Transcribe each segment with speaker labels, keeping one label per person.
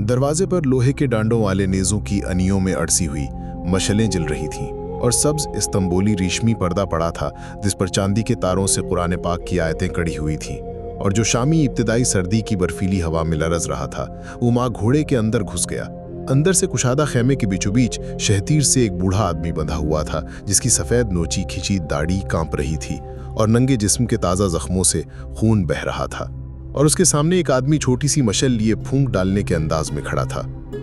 Speaker 1: दरवाजे पर लोहे के डांडों वाले नेज़ों की अनियों में अड़सी हुई मशलें जल रही थीं और सब्ज इस्तंबुली रेशमी पर्दा पड़ा था जिस पर चांदी के तारों से कुरान पाक की आयतें कड़ी हुई थीं। और जो शामी इब्तिदाई सर्दी की बर्फीली हवा में लरज रहा था वो माँ घोड़े के अंदर घुस गया। अंदर से कुशादा खेमे के बीचों बीच शहतीर से एक बूढ़ा आदमी बंधा हुआ था जिसकी सफ़ेद नोची खिंची दाढ़ी कांप रही थी और नंगे जिस्म के ताज़ा जख्मों से खून बह रहा था। और उसके सामने एक आदमी छोटी सी मशल लिए फूंक डालने के अंदाज में खड़ा था।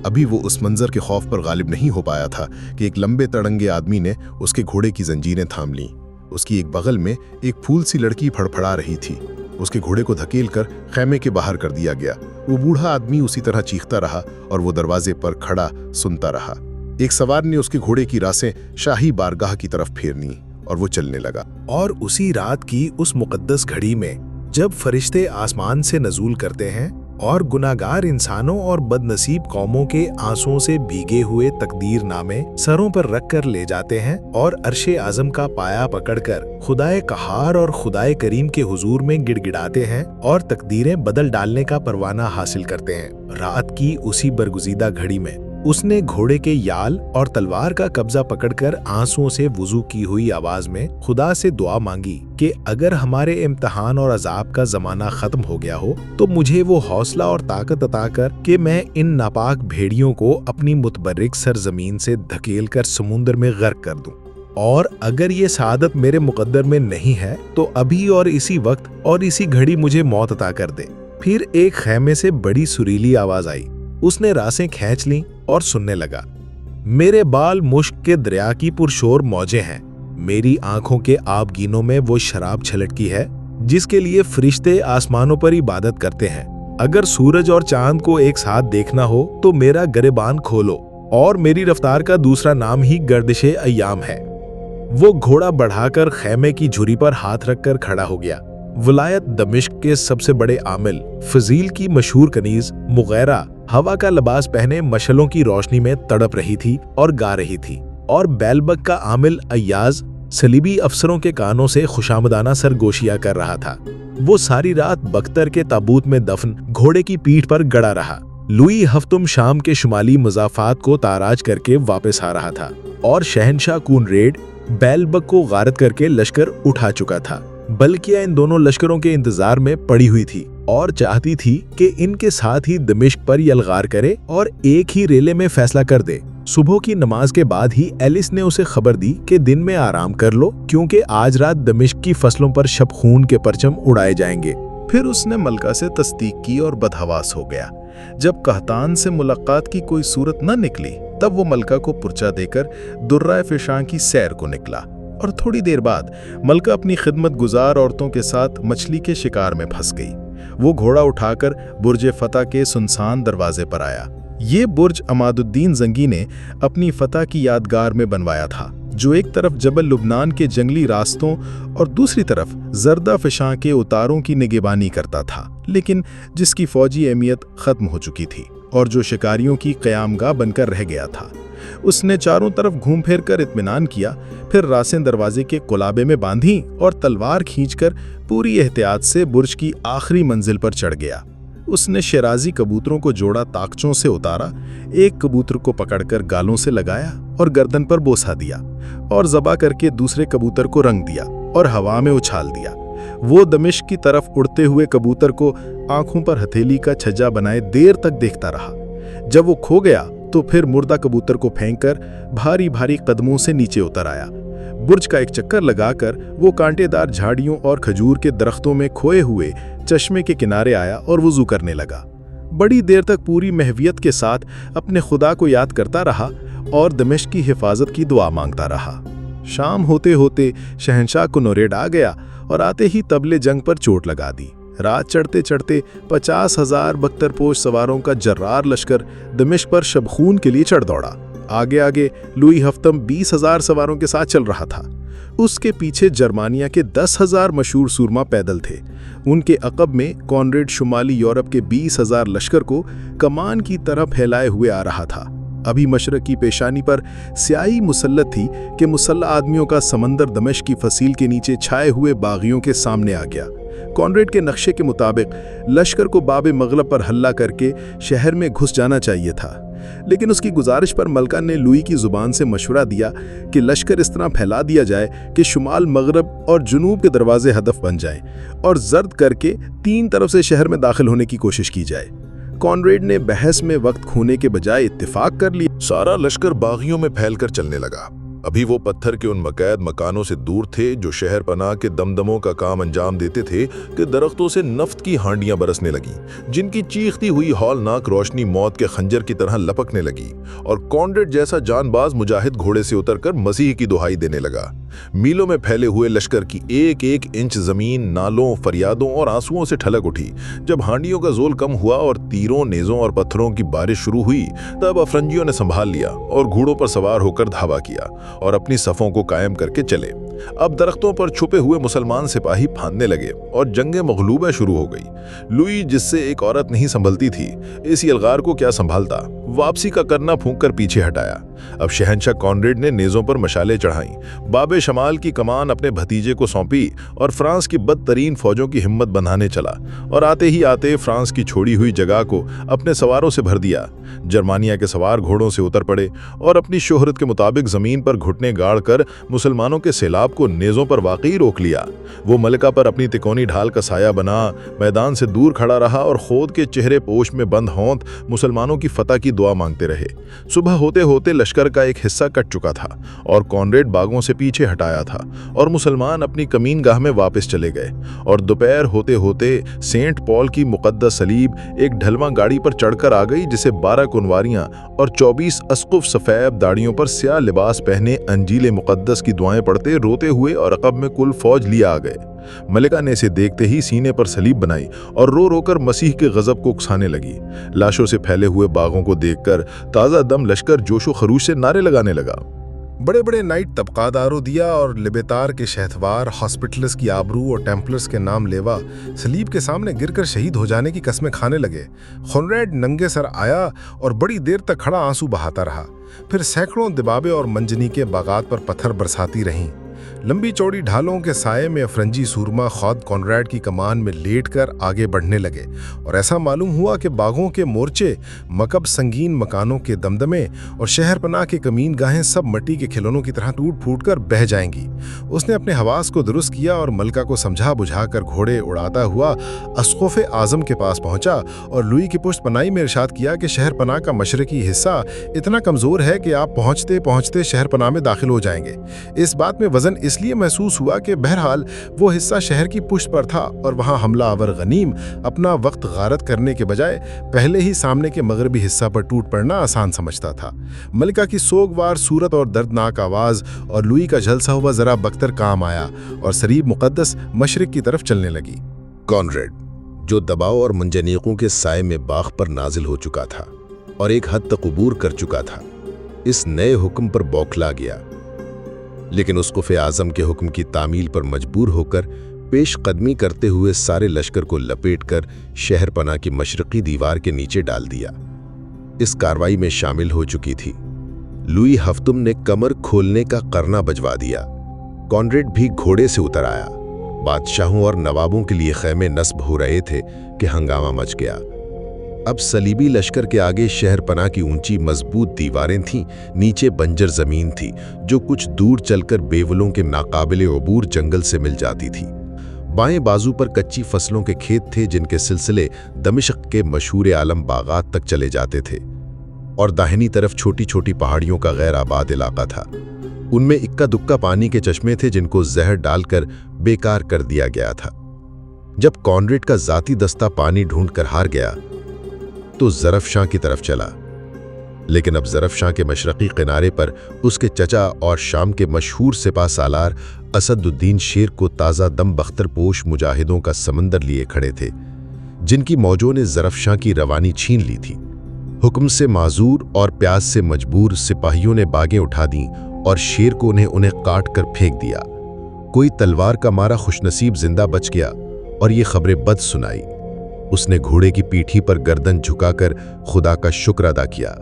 Speaker 1: अभी वो उस मंजर के खौफ पर गालिब नहीं हो पाया था कि एक लंबे तड़ंगे आदमी ने उसके घोड़े की जंजीरें थाम लीं। उसकी एक बगल में एक फूल सी लड़की फड़फड़ा रही थी। उसके घोड़े को धकेल कर खेमे के बाहर कर दिया गया। वो बूढ़ा आदमी उसी तरह चीखता रहा और वो दरवाजे पर खड़ा सुनता रहा। एक सवार ने उसके घोड़े की रासें शाही बारगाह की तरफ फेरनी और वो चलने लगा।
Speaker 2: और उसी रात की उस मुकद्दस घड़ी में जब फरिश्ते आसमान से नजूल करते हैं और गुनाहगार इंसानों और बदनसीब कौमों के आंसुओं से भीगे हुए तकदीरनामे सरों पर रख कर ले जाते हैं और अर्शे आजम का पाया पकड़कर खुदाए कहार और खुदाए करीम के हुजूर में गिड़गिड़ाते हैं और तकदीरें बदल डालने का परवाना हासिल करते हैं, रात की उसी बरगुज़ीदा घड़ी में उसने घोड़े के याल और तलवार का कब्जा पकड़कर आंसुओं से वुजू की हुई आवाज में खुदा से दुआ मांगी कि अगर हमारे इम्तिहान और अजाब का जमाना खत्म हो गया हो तो मुझे वो हौसला और ताकत अता कर कि मैं इन नापाक भेड़ियों को अपनी मुतबर्रिक सरजमीन से धकेल कर समुंदर में गर्क कर दूं। और अगर ये सादत मेरे मुकद्दर में नहीं है तो अभी और इसी वक्त और इसी घड़ी मुझे मौत अता कर दे। फिर एक खैमे से बड़ी सुरीली आवाज आई। उसने रासें खींच लीं और सुनने लगा। मेरे बाल मुश्क के दरिया की पुरशोर मौजें हैं, मेरी आंखों के आबगीनों में वो शराब छलटती है जिसके लिए फरिश्ते आसमानों पर इबादत करते हैं। अगर सूरज और चांद को एक साथ देखना हो तो मेरा गिरबान खोलो, और मेरी रफ्तार का दूसरा नाम ही गर्दिशे अय्याम है। वो घोड़ा बढ़ाकर खैमे की झुरी पर हाथ रखकर खड़ा हो गया। वलायत दमिश्क के सबसे बड़े आमिल फजील की मशहूर कनीज मुगैरा हवा का लिबास पहने मशलों की रोशनी में तड़प रही थी और गा रही थी, और बैलबक का आमिल अय्याज सलीबी अफसरों के कानों से खुशामदाना सरगोशियां कर रहा था। वो सारी रात बख्तर के ताबूत में दफन घोड़े की पीठ पर गड़ा रहा। लुई हफ्तुम शाम के शुमाली मजाफात को ताराज करके वापस आ रहा था और शहनशाह कूनरेड बैलबक को गारत करके लश्कर उठा चुका था। बल्किया इन दोनों लश्करों के इंतजार में पड़ी हुई थी और चाहती थी कि इनके साथ ही दमिश्क पर यलगार करे और एक ही रेले में फैसला कर दे। सुबह की नमाज के बाद ही एलिस ने उसे खबर दी कि दिन में आराम कर लो क्योंकि आज रात दमिश्क की फसलों पर शब खून के परचम उड़ाए जाएंगे।
Speaker 3: फिर उसने मलका से तस्दीक की और बदहवास हो गया। जब कहतान से मुलाकात की कोई सूरत न निकली तब वो मलका को पुर्चा देकर दुर्राए फिशां की सैर को निकला और थोड़ी देर बाद मलका अपनी खिदमत गुजार औरतों के साथ मछली के शिकार में फंस गई। वो घोड़ा उठाकर बुर्ज फतह के सुनसान दरवाजे पर आया। ये बुर्ज अमादुद्दीन जंगी ने अपनी फतह की यादगार में बनवाया था, जो एक तरफ जबल लुबनान के जंगली रास्तों और दूसरी तरफ जर्दा फिशां के उतारों की निगरानी करता था, लेकिन जिसकी फौजी अहमियत खत्म हो चुकी थी और जो शिकारियों की क़यामगाह बनकर रह गया था। उसने चारों तरफ घूम फिर कर इत्मीनान किया, फिर रासें दरवाजे के कुलाबे में बांधी और तलवार खींचकर पूरी एहतियात से बुर्ज की आखिरी मंजिल पर चढ़ गया। उसने शराजी कबूतरों को जोड़ा ताकचों से उतारा, एक कबूतर को पकड़कर गालों से लगाया और गर्दन पर बोसा दिया और ज़बा करके दूसरे कबूतर को रंग दिया और हवा में उछाल दिया। वो दमिश्क की तरफ उड़ते हुए कबूतर को आंखों पर हथेली का छज्जा बनाए देर तक देखता रहा। जब वो खो गया तो फिर मुर्दा कबूतर को फेंककर भारी भारी कदमों से नीचे उतर आया। बुर्ज का एक चक्कर लगाकर वो कांटेदार झाड़ियों और खजूर के दरख्तों में खोए हुए चश्मे के किनारे आया और वुजू करने लगा। बड़ी देर तक पूरी महवियत के साथ अपने खुदा को याद करता रहा और दमिश्क की हिफाजत की दुआ मांगता रहा। शाम होते होते शहनशाह कूनरेड आ गया और आते ही तबले जंग पर चोट लगा दी। रात चढ़ते चढ़ते 50,000 बख्तरपोश सवारों का जर्रार लश्कर दमिश्क पर शबखून के लिए चढ़ दौड़ा। आगे आगे लुई हफ्तम 20,000 सवारों के साथ चल रहा था। उसके पीछे जर्मानिया के 10,000 मशहूर सूरमा पैदल थे। उनके अकब में कॉनरेड शुमाली यूरोप के 20,000 लश्कर को कमान की तरह फैलाए हुए आ रहा था। अभी मशरक की पेशानी पर स्याही मुसल्लत थी कि मुसल्लह आदमियों का समंदर दमिश्क की फसील के नीचे छाए हुए बागियों के सामने आ गया। کانریڈ کے نقشے کے مطابق لشکر کو باب مغرب پر حملہ کر کے شہر میں گھس جانا چاہیے تھا، لیکن اس کی گزارش پر ملکہ نے لوئی کی زبان سے مشورہ دیا کہ لشکر اس طرح پھیلا دیا جائے کہ شمال، مغرب اور جنوب کے دروازے ہدف بن جائیں اور زرد کر کے 3 طرف سے شہر میں داخل ہونے کی کوشش کی جائے۔ کانریڈ نے بحث میں وقت کھونے کے بجائے اتفاق کر لیا۔
Speaker 1: سارا لشکر باغیوں میں پھیل کر چلنے لگا۔ ابھی وہ پتھر کے ان مقید مکانوں سے دور تھے جو شہر پناہ کے دمدموں کا کام انجام دیتے تھے کہ درختوں سے نفت کی ہانڈیاں برسنے لگیں، جن کی چیختی ہوئی ہولناک روشنی موت کے خنجر کی طرح لپکنے لگی، اور کانریڈ جیسا جان باز مجاہد گھوڑے سے اتر کر مسیح کی دہائی دینے لگا۔ میلوں میں پھیلے ہوئے لشکر کی ایک ایک انچ زمین نالوں، فریادوں اور آنسوؤں سے ٹھلک اٹھی۔ جب ہانڈیوں کا زول کم ہوا اور تیروں، نیزوں اور پتھروں کی بارش شروع ہوئی، تب افرنگیوں نے سنبھال لیا اور گھوڑوں پر سوار ہو کر دھاوا کیا اور اپنی صفوں کو قائم کر کے چلے۔ اب درختوں پر چھپے ہوئے مسلمان سپاہی پھاندنے لگے اور جنگ مغلوبہ شروع ہو گئی۔ لوئی، جس سے ایک عورت نہیں سنبھلتی تھی، اس یلغار کو کیا سنبھالتا، واپسی کا کرنا پھونک کر پیچھے ہٹایا۔ اب شہنشاہ کانریڈ نے نیزوں پر مشالیں چڑھائیں، باب شمال کی کمان اپنے بھتیجے کو سونپی اور فرانس کی بدترین فوجوں کی ہمت بندھانے چلا، اور آتے ہی آتے فرانس کی چھوڑی ہوئی جگہ کو اپنے سواروں سے بھر دیا۔ جرمانیہ کے سوار گھوڑوں سے اتر پڑے اور اپنی شہرت کے مطابق زمین پر گھٹنے گاڑ کر مسلمانوں کے سیلاب کو نیزوں پر واقعی روک لیا۔ وہ ملکہ پر اپنی تکونی ڈھال کا سایہ بنا میدان سے دور کھڑا رہا اور خود کے چہرے پوش میں بند ہونت مسلمانوں کی فتح کی دعا مانگتے رہے۔ صبح ہوتے ہوتے لشکر کا ایک حصہ کٹ چکا تھا اور کانریڈ باغوں سے پیچھے ہٹایا تھا، اور مسلمان اپنی کمین گاہ میں واپس چلے گئے، اور دوپہر ہوتے ہوتے سینٹ پال کی مقدس صلیب ایک ڈھلواں گاڑی پر چڑھ کر آ گئی، جسے 12 کنواریاں اور 24 اسقف سفید داڑیوں پر سیاہ لباس پہنے انجیل مقدس کی دعائیں پڑھتے روتے ہوئے اور عقب میں کل فوج لیا آ گئے۔ ملکہ نے اسے دیکھتے ہی سینے پر صلیب بنائی اور رو رو کر مسیح کے غضب کو اکسانے لگی۔ لاشوں سے پھیلے ہوئے باغوں کو دیکھ کر تازہ دم لشکر جوش و خروش سے نعرے لگانے لگا۔
Speaker 2: بڑے بڑے نائٹ طبقہ دارو دیا اور لبیتار کے شہتوار، ہاسپٹلس کی آبرو اور ٹیمپلرز کے نام لیوا صلیب کے سامنے گر کر شہید ہو جانے کی قسمیں کھانے لگے۔ کانریڈ ننگے سر آیا اور بڑی دیر تک کھڑا آنسو بہاتا رہا، پھر سینکڑوں دبابے اور منجنی کے باغات پر پتھر برساتی رہیں۔ لمبی چوڑی ڈھالوں کے سائے میں افرنجی سورما خود کانریڈ کی کمان میں لیٹ کر آگے بڑھنے لگے، اور ایسا معلوم ہوا کہ باغوں کے مورچے، مکب سنگین مکانوں کے دمدمے اور شہر پناہ کے کمین گاہیں سب مٹی کے کھلونوں کی طرح ٹوٹ پھوٹ کر بہہ جائیں گی۔ اس نے اپنے حواس کو درست کیا اور ملکہ کو سمجھا بجھا کر گھوڑے اڑاتا ہوا اسقف اعظم کے پاس پہنچا اور لوئی کی پشت پناہی میں ارشاد کیا کہ شہر پناہ کا مشرقی حصہ اتنا کمزور ہے کہ آپ پہنچتے پہنچتے شہر پناہ میں داخل ہو جائیں گے۔ اس بات میں وزن اس لیے محسوس ہوا کہ بہرحال وہ حصہ شہر کی پشت پر تھا، اور وہاں حملہ آور غنیم اپنا وقت غارت کرنے کے بجائے پہلے ہی سامنے کے مغربی حصہ پر ٹوٹ پڑنا آسان سمجھتا تھا۔ ملکہ کی سوگوار صورت اور دردناک آواز اور لوئی کا جھلسا ہوا ذرا بختر کام آیا، اور صلیب مقدس مشرق کی طرف چلنے لگی۔
Speaker 4: کانریڈ، جو دباؤ اور منجنیقوں کے سائے میں باغ پر نازل ہو چکا تھا اور ایک حد تک عبور کر چکا تھا، اس نئے حکم پر بوکھلا گیا، لیکن اسقف اعظم کے حکم کی تعمیل پر مجبور ہو کر پیش قدمی کرتے ہوئے سارے لشکر کو لپیٹ کر شہر پناہ کی مشرقی دیوار کے نیچے ڈال دیا۔ اس کارروائی میں شامل ہو چکی تھی لوئی ہفتم نے کمر کھولنے کا کرنا بجوا دیا۔ کانریڈ بھی گھوڑے سے اتر آیا۔ بادشاہوں اور نوابوں کے لیے خیمے نصب ہو رہے تھے کہ ہنگامہ مچ گیا۔ اب صلیبی لشکر کے آگے شہر پناہ کی اونچی مضبوط دیواریں تھیں، نیچے بنجر زمین تھی جو کچھ دور چل کر بیولوں کے ناقابل عبور جنگل سے مل جاتی تھی۔ بائیں بازو پر کچی فصلوں کے کھیت تھے جن کے سلسلے دمشق کے مشہور عالم باغات تک چلے جاتے تھے، اور داہنی طرف چھوٹی چھوٹی پہاڑیوں کا غیر آباد علاقہ تھا۔ ان میں اکا دکا پانی کے چشمے تھے جن کو زہر ڈال کر بیکار کر دیا گیا تھا۔ جب کانریڈ کا ذاتی دستہ پانی ڈھونڈ کر ہار گیا تو زرفشاں کی طرف چلا، لیکن اب زرفشاں کے مشرقی کنارے پر اس کے چچا اور شام کے مشہور سپاہ سالار اسد الدین شیر کو تازہ دم بختر پوش مجاہدوں کا سمندر لیے کھڑے تھے، جن کی موجوں نے زرفشاں کی روانی چھین لی تھی۔ حکم سے معذور اور پیاس سے مجبور سپاہیوں نے باگیں اٹھا دیں اور شیر کو انہیں کاٹ کر پھینک دیا۔ کوئی تلوار کا مارا خوش نصیب زندہ بچ گیا اور یہ خبر بد سنائی۔ اس نے گھوڑے کی پیٹھی پر گردن جھکا کر خدا کا شکر ادا کیا۔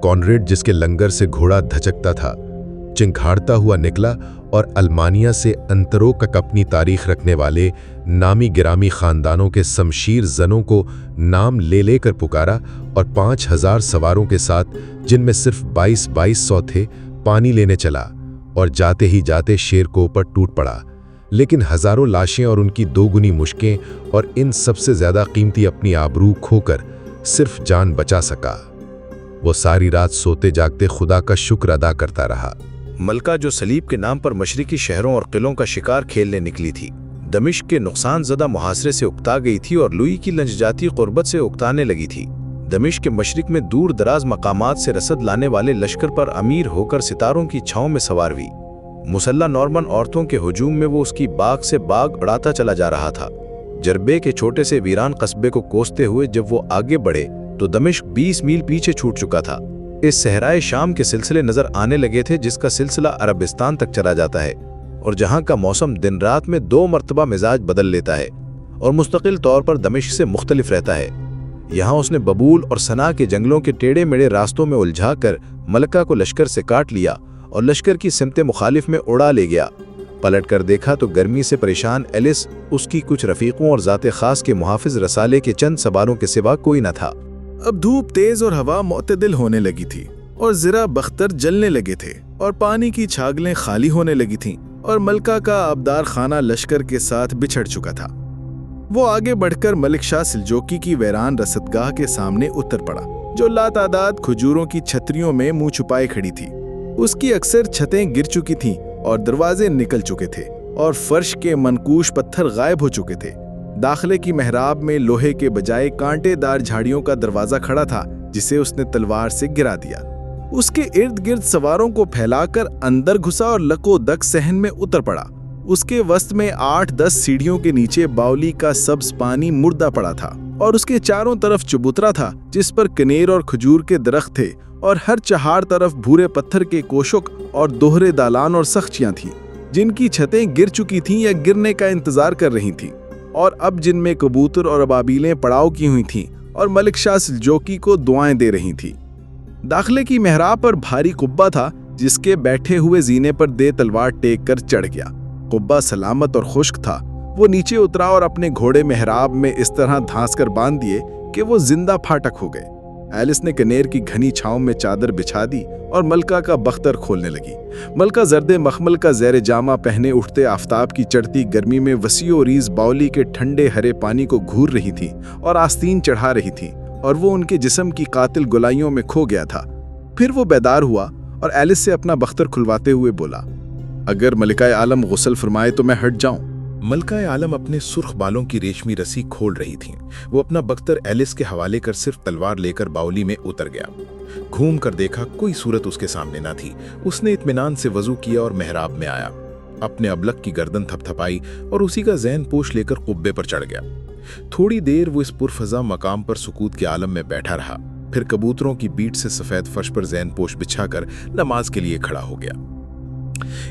Speaker 4: کانریڈ، جس کے لنگر سے گھوڑا دھچکتا تھا، चिंघाड़ता हुआ निकला और अल्मानिया से अंतरों तक अपनी तारीख रखने वाले नामी गिरामी खानदानों के शमशीर जनों को नाम ले लेकर पुकारा और 5000 सवारों के साथ, जिनमें सिर्फ 2200 थे, पानी लेने चला और जाते ही जाते शेर को ऊपर टूट पड़ा। लेकिन हजारों लाशें और उनकी दोगुनी मुश्कें और इन सबसे ज्यादा कीमती अपनी आबरू खोकर सिर्फ जान बचा सका। वो सारी रात सोते जागते खुदा का शुक्र अदा करता रहा।
Speaker 2: मलका जो सलीब के नाम पर मशरिकी शहरों और किलों का शिकार खेलने निकली थी, दमिश्क के नुकसान ज़दा मुहासरे से उकता गई थी और लुई की लंजजाती क़ुर्बत से उकताने लगी थी। दमिश्क के मशरिक में दूर दराज मकामात से रसद लाने वाले लश्कर पर अमीर होकर सितारों की छाँव में सवार हुई। मुसल्ला नॉर्मन औरतों के हुजूम में वो उसकी बाग से बाग उड़ाता चला जा रहा था। जरबे के छोटे से वीरान कस्बे को कोसते हुए जब वो आगे बढ़े तो दमिश्क 20 मील पीछे छूट चुका था। इस सहराए शाम के सिलसिले नजर आने लगे थे, जिसका सिलसिला अरबिस्तान तक चला जाता है और जहां का मौसम दिन रात में 2 मरतबा मिजाज बदल लेता है और मुस्तकिल तौर पर दमिश्क से मुख्तलिफ रहता है। यहाँ उसने बबूल और सना के जंगलों के टेढ़े मेढ़े रास्तों में उलझा कर मलका को लश्कर से काट लिया और लश्कर की सिमते मुखालिफ में उड़ा ले गया। पलट कर देखा तो गर्मी से परेशान एलिस, उसकी कुछ रफीकों और ज़ाते खास के मुहाफिज रसाले के चंद सवारों के सिवा कोई न था।
Speaker 3: अब धूप तेज और हवा मुतदिल होने लगी थी और ज़रा बख्तर जलने लगे थे और पानी की छागलें खाली होने लगी थीं और मलका का आबदार खाना लश्कर के साथ बिछड़ चुका था। वो आगे बढ़कर मलिक शाह सिलजोकी की वैरान रसदगाह के सामने उतर पड़ा, जो लातादाद खजूरों की छतरियों में मुंह छुपाए खड़ी थी। उसकी अक्सर छतें गिर चुकी थीं और दरवाजे निकल चुके थे और फर्श के मनकूश पत्थर गायब हो चुके थे। दाखिले की मेहराब में लोहे के बजाय कांटेदार झाड़ियों का दरवाजा खड़ा था, जिसे उसने तलवार से गिरा दिया। उसके इर्द गिर्द सवारों को फैलाकर अंदर घुसा और लको-दक सहन में उतर पड़ा। उसके वस्त में 8-10 सीढ़ियों के नीचे बावली का सब्ज पानी मुर्दा पड़ा था और उसके चारों तरफ चबूतरा था, जिस पर कनेर और खजूर के दरख्त थे और हर चहार तरफ भूरे पत्थर के कोशक और दोहरे दालान और सख्चियां थीं, जिनकी छतें गिर चुकी थीं या गिरने का इंतजार कर रही थीं और अब जिनमें कबूतर और अबाबीलें पड़ाव की हुई थीं और मलिक शाह सिलजोकी को दुआएं दे रही थीं। दाखिले की मेहराब पर भारी कुब्बा था, जिसके बैठे हुए जीने पर दे तलवार टेक कर चढ़ गया। कुब्बा सलामत और खुश्क था। वो नीचे उतरा और अपने घोड़े मेहराब में इस तरह धांस कर बांध दिए कि वो जिंदा फाटक हो गए। एलिस ने कनेर की घनी छांव में चादर बिछा दी और मलका का बख्तर खोलने लगी। मलका जर्दे मखमल का ज़ेर जामा पहने उठते आफताब की चढ़ती गर्मी में वसीओ रीज बावली के ठंडे हरे पानी को घूर रही थी और आस्तीन चढ़ा रही थी और वो उनके जिस्म की कातिल गुलाइयों में खो गया था। फिर वो बेदार हुआ और एलिस से अपना बख्तर खुलवाते हुए बोला, अगर मलिका आलम गुस्ल फरमाए तो मैं हट जाऊं।
Speaker 2: मलका आलम अपने सुर्ख बालों की रेशमी रस्सी खोल रही थीं। वो अपना बख्तर एलिस के हवाले कर सिर्फ तलवार लेकर बावली में उतर गया। घूम कर देखा, कोई सूरत उसके सामने ना थी। उसने इत्मीनान से वजू किया और मेहराब में आया, अपने अबलक की गर्दन थपथपाई और उसी का ज़ैन पोश लेकर कुब्बे पर चढ़ गया। थोड़ी देर वो इस पुरफजा मकाम पर सुकूत के आलम में बैठा रहा, फिर कबूतरों की बीट से सफ़ेद फर्श पर ज़ैन पोश बिछाकर नमाज के लिए खड़ा हो गया।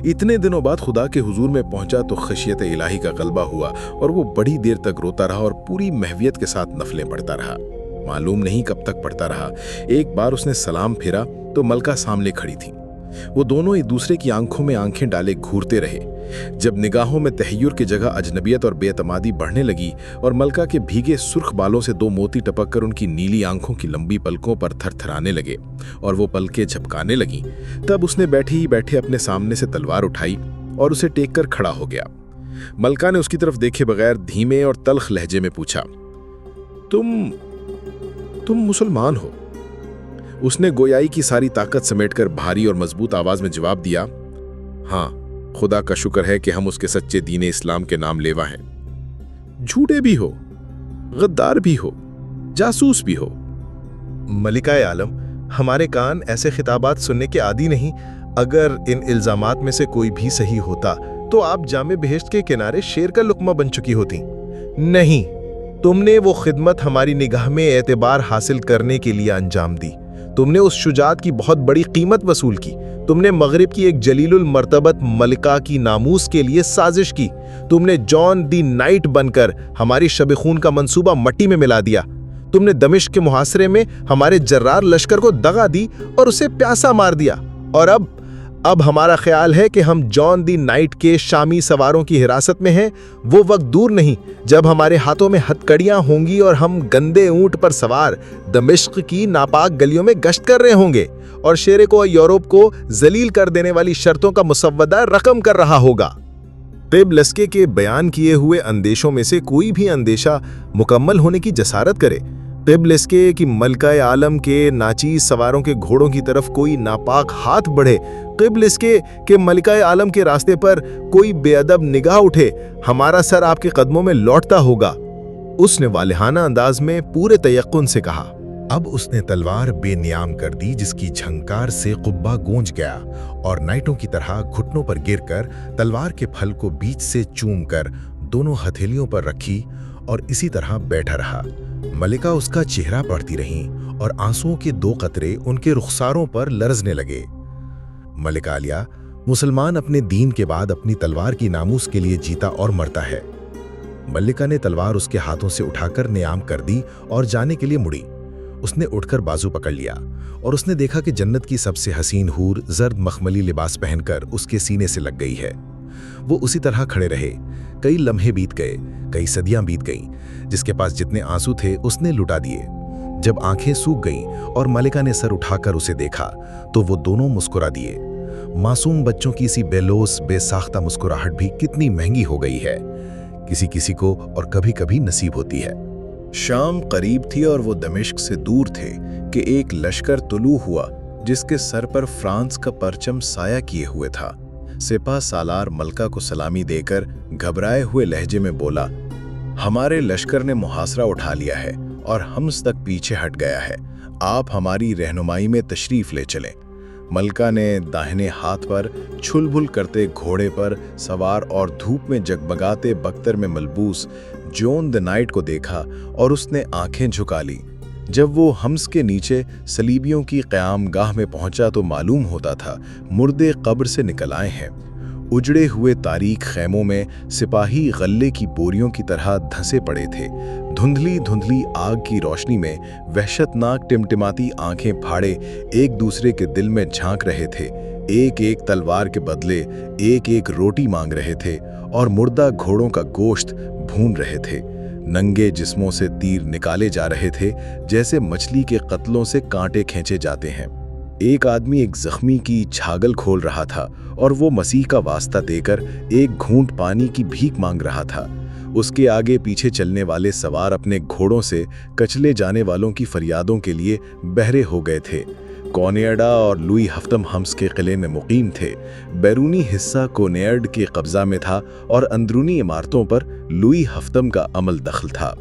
Speaker 2: इतने दिनों बाद खुदा के हुजूर में पहुंचा तो खशियत इलाही का गलबा हुआ और वो बड़ी देर तक रोता रहा और पूरी महवियत के साथ नफलें पढ़ता रहा। मालूम नहीं कब तक पढ़ता रहा। एक बार उसने सलाम फेरा तो मलका सामने खड़ी थी। वो दोनों एक दूसरे की आंखों में आंखें डाले घूरते रहे। जब निगाहों में तहय्युर की जगह अजनबियत और बेतमादी बढ़ने लगी और मलका के भीगे सुर्ख बालों से 2 मोती टपक कर उनकी नीली आंखों की लंबी पलकों पर थरथराने लगे और वो पलकें झपकाने लगीं, तब उसने बैठे ही बैठे अपने सामने से तलवार उठाई और उसे टेक कर खड़ा हो गया। मलका ने उसकी तरफ देखे बगैर धीमे और तल्ख लहजे में पूछा, तुम मुसलमान हो? उसने गोयाई की सारी ताकत समेटकर भारी और मजबूत आवाज में जवाब दिया, हाँ, खुदा का शुक्र है कि हम उसके सच्चे दीन इस्लाम के नाम लेवा हैं। झूठे भी हो, गद्दार भी हो, जासूस भी हो।
Speaker 5: मलिका आलम, हमारे कान ऐसे खिताबात सुनने के आदी नहीं। अगर इन इल्जामात में से कोई भी सही होता तो आप जामे बहिश्त के किनारे शेर का लुकमा बन चुकी होती। नहीं, तुमने वो खिदमत हमारी निगाह में एतबार हासिल करने के लिए अंजाम दी। तुमने उस शुजात की बहुत बड़ी कीमत वसूल की। तुमने मगरिब की एक जलीलुल मर्तबत मलिका की नामूस के लिए साजिश की। तुमने जॉन दी नाइट बनकर हमारी शब खून का मंसूबा मट्टी में मिला दिया। तुमने दमिश्क के मुहासरे में हमारे जर्रार लश्कर को दगा दी और उसे प्यासा मार दिया। और اب ہمارا خیال ہے کہ ہم جان دی نائٹ کے شامی سواروں کی حراست میں ہیں۔ وہ وقت دور نہیں جب ہمارے ہاتھوں میں ہتکڑیاں ہوں گی اور ہم گندے اونٹ پر سوار دمشق کی ناپاک گلیوں میں گشت کر رہے ہوں گے اور شیرے کو یورپ کو ذلیل کر دینے والی شرطوں کا مسودہ رقم کر رہا ہوگا۔ طب لسکے کے بیان کیے ہوئے اندیشوں میں سے کوئی بھی اندیشہ مکمل ہونے کی جسارت کرے۔ طب لسکے کی ملکہ عالم کے ناچیز سواروں کے گھوڑوں کی طرف کوئی ناپاک ہاتھ بڑھے، طب لسکے کے ملکہ عالم کے راستے پر کوئی بے ادب نگاہ اٹھے، ہمارا سر آپ کے قدموں میں لوٹتا ہوگا۔ اس نے والہانہ انداز میں پورے تیقن سے کہا۔
Speaker 2: اب اس نے تلوار بے نیام کر دی جس کی جھنکار سے قبہ گونج گیا اور نائٹوں کی طرح گھٹنوں پر گر کر تلوار کے پھل کو بیچ سے چوم کر دونوں ہتھیلیوں پر رکھی اور اسی طرح بیٹھا رہا۔ ملکہ اس کا چہرہ پڑھتی رہیں اور آنسوؤں کے 2 قطرے ان کے رخساروں پر لرزنے لگے۔ ملکہ عالیہ، مسلمان اپنے دین کے بعد اپنی تلوار کی ناموس کے لیے جیتا اور مرتا ہے۔ ملکہ نے تلوار اس کے ہاتھوں سے اٹھا کر نیام کر دی اور جانے کے لیے مڑی۔ اس نے اٹھ کر بازو پکڑ لیا اور اس نے دیکھا کہ جنت کی سب سے حسین حور زرد مخملی لباس پہن کر اس کے سینے سے لگ گئی ہے۔ وہ اسی طرح کھڑے رہے۔ کئی لمحے بیت گئے، کئی صدیاں بیت گئیں۔ جس کے پاس جتنے آنسو تھے اس نے لٹا دیے۔ جب آنکھیں سوکھ گئیں اور ملکہ نے سر اٹھا کر اسے دیکھا تو وہ دونوں مسکرا دیے۔ معصوم بچوں کی سی بے لوث بے ساختہ مسکراہٹ بھی کتنی مہنگی ہو گئی ہے، کسی کسی کو اور کبھی کبھی نصیب ہوتی ہے۔
Speaker 3: شام قریب تھی اور وہ دمشق سے دور تھے کہ ایک لشکر طلوع ہوا جس کے سر پر فرانس کا پرچم سایہ کیے ہوئے تھا۔ سپاہ سالار ملکہ کو سلامی دے کر گھبرائے ہوئے لہجے میں بولا، ہمارے لشکر نے محاصرہ اٹھا لیا ہے اور ہمس تک پیچھے ہٹ گیا ہے، آپ ہماری رہنمائی میں تشریف لے چلیں۔ ملکہ نے داہنے ہاتھ پر چھل بھل کرتے گھوڑے پر سوار اور دھوپ میں جگمگاتے بختر میں ملبوس جون دی نائٹ کو دیکھا اور اس نے آنکھیں جھکا لی۔ جب وہ ہمس کے نیچے صلیبیوں کی قیام گاہ میں پہنچا تو معلوم ہوتا تھا مردے قبر سے نکل آئے ہیں۔ اجڑے ہوئے تاریک خیموں میں سپاہی غلے کی بوریوں کی طرح دھنسے پڑے تھے۔ دھندلی دھندلی آگ کی روشنی میں وحشتناک ٹمٹماتی آنکھیں پھاڑے ایک دوسرے کے دل میں جھانک رہے تھے، ایک ایک تلوار کے بدلے ایک ایک روٹی مانگ رہے تھے اور مردہ گھوڑوں کا گوشت بھون رہے تھے۔ ننگے جسموں سے تیر نکالے جا رہے تھے جیسے مچھلی کے قتلوں سے کانٹے کھینچے جاتے ہیں۔ ایک آدمی ایک زخمی کی چھاگل کھول رہا تھا اور وہ مسیح کا واسطہ دے کر ایک گھونٹ پانی کی بھیک مانگ رہا تھا۔ اس کے آگے پیچھے چلنے والے سوار اپنے گھوڑوں سے کچلے جانے والوں کی فریادوں کے لیے بہرے ہو گئے تھے۔ کونیڈا اور لوئی ہفتم ہمس کے قلعے میں مقیم تھے۔ بیرونی حصہ کونیڈ کے قبضہ میں تھا اور اندرونی عمارتوں پر لوئی ہفتم کا عمل دخل تھا۔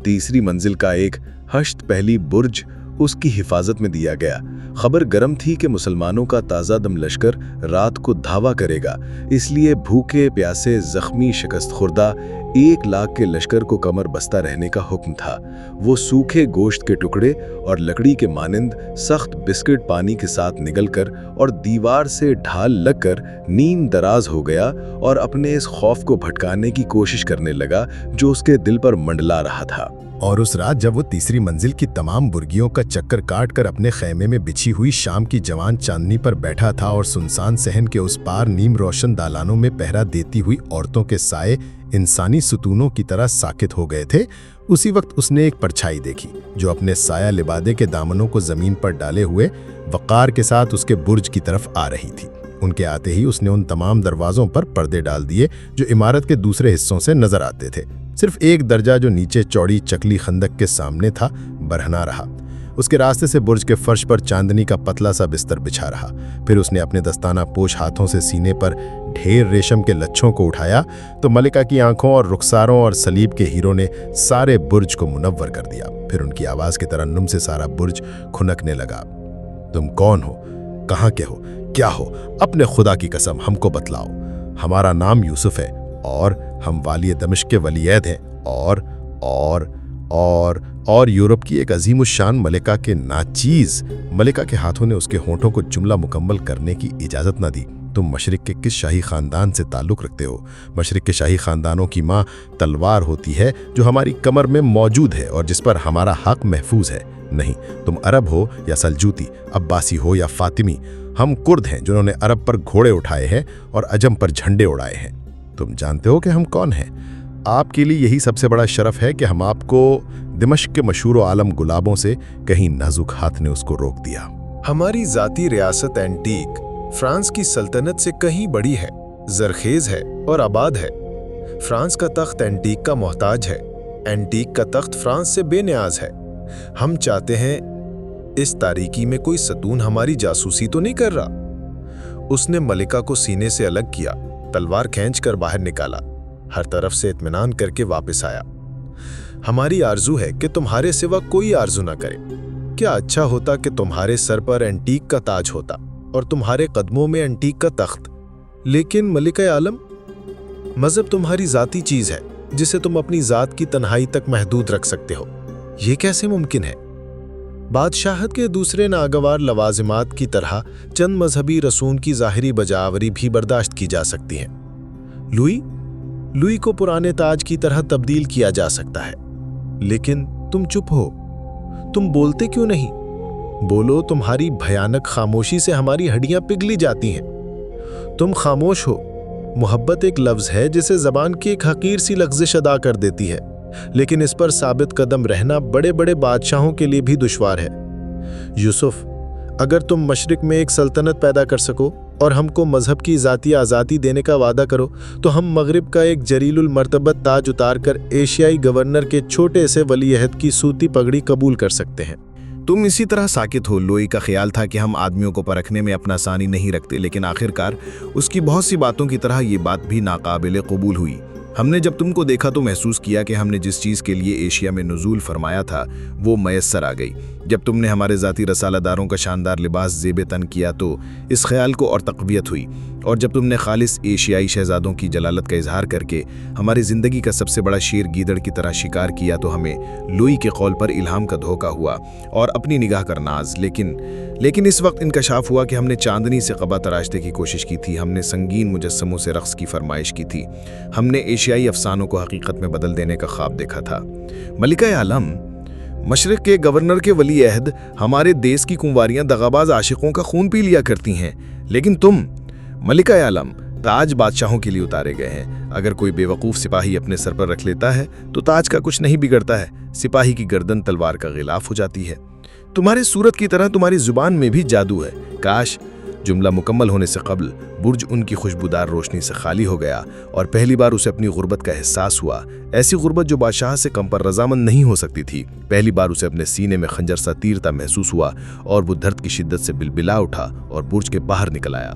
Speaker 3: تیسری منزل کا ایک ہشت پہلی برج اس کی حفاظت میں دیا گیا۔ خبر گرم تھی کہ مسلمانوں کا تازہ دم لشکر رات کو دھاوا کرے گا، اس لیے بھوکے پیاسے زخمی شکست خوردہ 1,00,000 کے لشکر کو کمر بستہ رہنے کا حکم تھا۔ وہ سوکھے گوشت کے ٹکڑے اور لکڑی کے مانند سخت بسکٹ پانی کے ساتھ نگل کر اور دیوار سے ڈھال لگ کر نیم دراز ہو گیا اور اپنے اس خوف کو بھٹکانے کی کوشش کرنے لگا جو اس کے دل پر منڈلا رہا تھا۔
Speaker 2: اور اس رات جب وہ تیسری منزل کی تمام برگیوں کا چکر کاٹ کر اپنے خیمے میں بچھی ہوئی شام کی جوان چاندنی پر بیٹھا تھا اور سنسان صحن کے اس پار نیم روشن دالانوں میں پہرا دیتی ہوئی عورتوں کے سائے انسانی ستونوں کی طرح ساکت ہو گئے تھے، اسی وقت اس نے ایک پرچھائی دیکھی جو اپنے سایہ لبادے کے دامنوں کو زمین پر ڈالے ہوئے وقار کے ساتھ اس کے برج کی طرف آ رہی تھی۔ ان کے آتے ہی اس نے ان تمام دروازوں پر پردے ڈال دیے جو عمارت کے دوسرے حصوں سے نظر آتے تھے۔ صرف ایک درجہ جو نیچے چوڑی چکلی خندق کے سامنے تھا برہنا رہا۔ اس کے راستے سے برج کے فرش پر چاندنی کا پتلا سا بستر بچھا رہا۔ پھر اس نے اپنے دستانہ پوش ہاتھوں سے سینے پر ڈھیر ریشم کے لچھوں کو اٹھایا تو ملکہ کی آنکھوں اور رخساروں اور صلیب کے ہیروں نے سارے برج کو منور کر دیا۔ پھر ان کی آواز کے ترنم سے سارا برج کھنکنے لگا۔ تم کون ہو؟ کہاں کے ہو؟ کیا ہو؟ اپنے خدا کی قسم ہم کو بتلاؤ۔ ہمارا نام یوسف ہے اور ہم والی دمشق کے ولی عہد ہیں اور یورپ کی ایک عظیم الشان ملکہ کے ناچیز۔ ملکہ کے ہاتھوں نے اس کے ہونٹوں کو جملہ مکمل کرنے کی اجازت نہ دی۔
Speaker 4: तुम मशरिक के किस शाही खानदान से ताल्लुक़ रखते हो? मशरिक के शाही खानदानों की माँ तलवार होती है जो हमारी कमर में मौजूद है और जिस पर हमारा हक महफूज है। नहीं, तुम अरब हो या सल्जूती, अब्बासी हो या फातिमी, हम कुर्द हैं जिन्होंने अरब पर घोड़े उठाए हैं और अजम पर झंडे उड़ाए हैं। तुम जानते हो कि हम कौन हैं? आपके लिए यही सबसे बड़ा शरफ है कि हम आपको दिमश्क के मशहूर आलम गुलाबों से कहीं नाजुक हाथ ने उसको रोक दिया।
Speaker 2: हमारी जाती रियासत एंटीक फ्रांस की सल्तनत से कहीं बड़ी है, जरखेज है और आबाद है। फ्रांस का तख्त एंटीक का मोहताज है, एंटीक का तख्त फ्रांस से बेनियाज है। हम चाहते हैं इस तारीकी में कोई सतून हमारी जासूसी तो नहीं कर रहा। उसने मलिका को सीने से अलग किया, तलवार खींचकर बाहर निकाला, हर तरफ से इत्मीनान करके वापस आया। हमारी आरजू है कि तुम्हारे सिवा कोई आरजू ना करे। क्या अच्छा होता कि तुम्हारे सर पर एंटीक का ताज होता और तुम्हारे कदमों में एंटीक का तख्त। लेकिन मलिका आलम, मजहब तुम्हारी जाती चीज है जिसे तुम अपनी जात की तन्हाई तक महदूद रख सकते हो। ये कैसे मुमकिन है? बादशाहत के दूसरे नागवार लवाजिमात की तरह चंद मजहबी रसूम की ज़ाहिरी बजावरी भी बर्दाश्त की जा सकती है। लुई को पुराने ताज की तरह तब्दील किया जा सकता है। लेकिन तुम चुप हो, तुम बोलते क्यों नहीं? बोलो, तुम्हारी भयानक खामोशी से हमारी हड्डियां पिघली जाती हैं। तुम खामोश हो। मोहब्बत एक लफ्ज़ है जिसे ज़बान की एक हकीर सी लग़्ज़िश अदा कर देती है, लेकिन इस पर साबित कदम रहना बड़े बड़े बादशाहों के लिए भी दुश्वार है। यूसुफ, अगर तुम मशरिक में एक सल्तनत पैदा कर सको और हमको मजहब की ज़ाती आज़ादी देने का वादा करो, तो हम मगरिब का एक जरीलुल मर्तबत ताज उतार कर एशियाई गवर्नर के छोटे से वली अहद की सूती पगड़ी कबूल कर सकते हैं।
Speaker 6: तुम इसी तरह साकित हो। लोई का ख्याल था कि हम आदमियों को परखने में अपना सानी नहीं रखते, लेकिन आखिरकार उसकी बहुत सी बातों की तरह ये बात भी नाकाबिले कबूल हुई। हमने जब तुमको देखा तो महसूस किया कि हमने जिस चीज़ के लिए एशिया में नुज़ूल फरमाया था वो मैसर आ गई। जब तुमने हमारे ज़ाती रसालादारों का शानदार लिबास ज़ेब तन किया तो इस ख्याल को और तक़वियत हुई, और जब तुमने खालिस एशियाई शहज़ादों की जलालत का इजहार करके हमारी ज़िंदगी का सबसे बड़ा शेर गीदड़ की तरह शिकार किया तो हमें लुई के कौल पर इल्हाम का धोखा हुआ और अपनी निगाह कर नाज। लेकिन इस वक्त इंकशाफ हुआ कि हमने चांदनी से क़बा तराशने की कोशिश की थी, हमने संगीन मुजस्समों से रक़्स की फरमाइश की थी, हमने एशियाई अफसानों को हकीकत में बदल देने का ख्वाब देखा था। मलिका आलम, मशरिक के गवर्नर के वली अहद हमारे देश की कुंवारियां दगाबाज आशिकों का खून पी लिया करती हैं, लेकिन तुम मलिका आलम ताज बादशाहों के लिए उतारे गए हैं। अगर कोई बेवकूफ़ सिपाही अपने सर पर रख लेता है तो ताज का कुछ नहीं बिगड़ता है, सिपाही की गर्दन तलवार का गिलाफ हो जाती है। तुम्हारी सूरत की तरह तुम्हारी जुबान में भी जादू है। काश जुमला मुकम्मल होने से कबल बुर्ज उनकी खुशबूदार रोशनी से खाली हो गया और पहली बार उसे अपनी गुर्बत का एहसास हुआ, ऐसी गुर्बत जो बादशाह से कम पर रजामंद नहीं हो सकती थी। पहली बार उसे अपने सीने में खंजर सा तीरता महसूस हुआ और वो दर्द की शिद्दत से बिलबिला उठा और बुर्ज के बाहर निकल आया।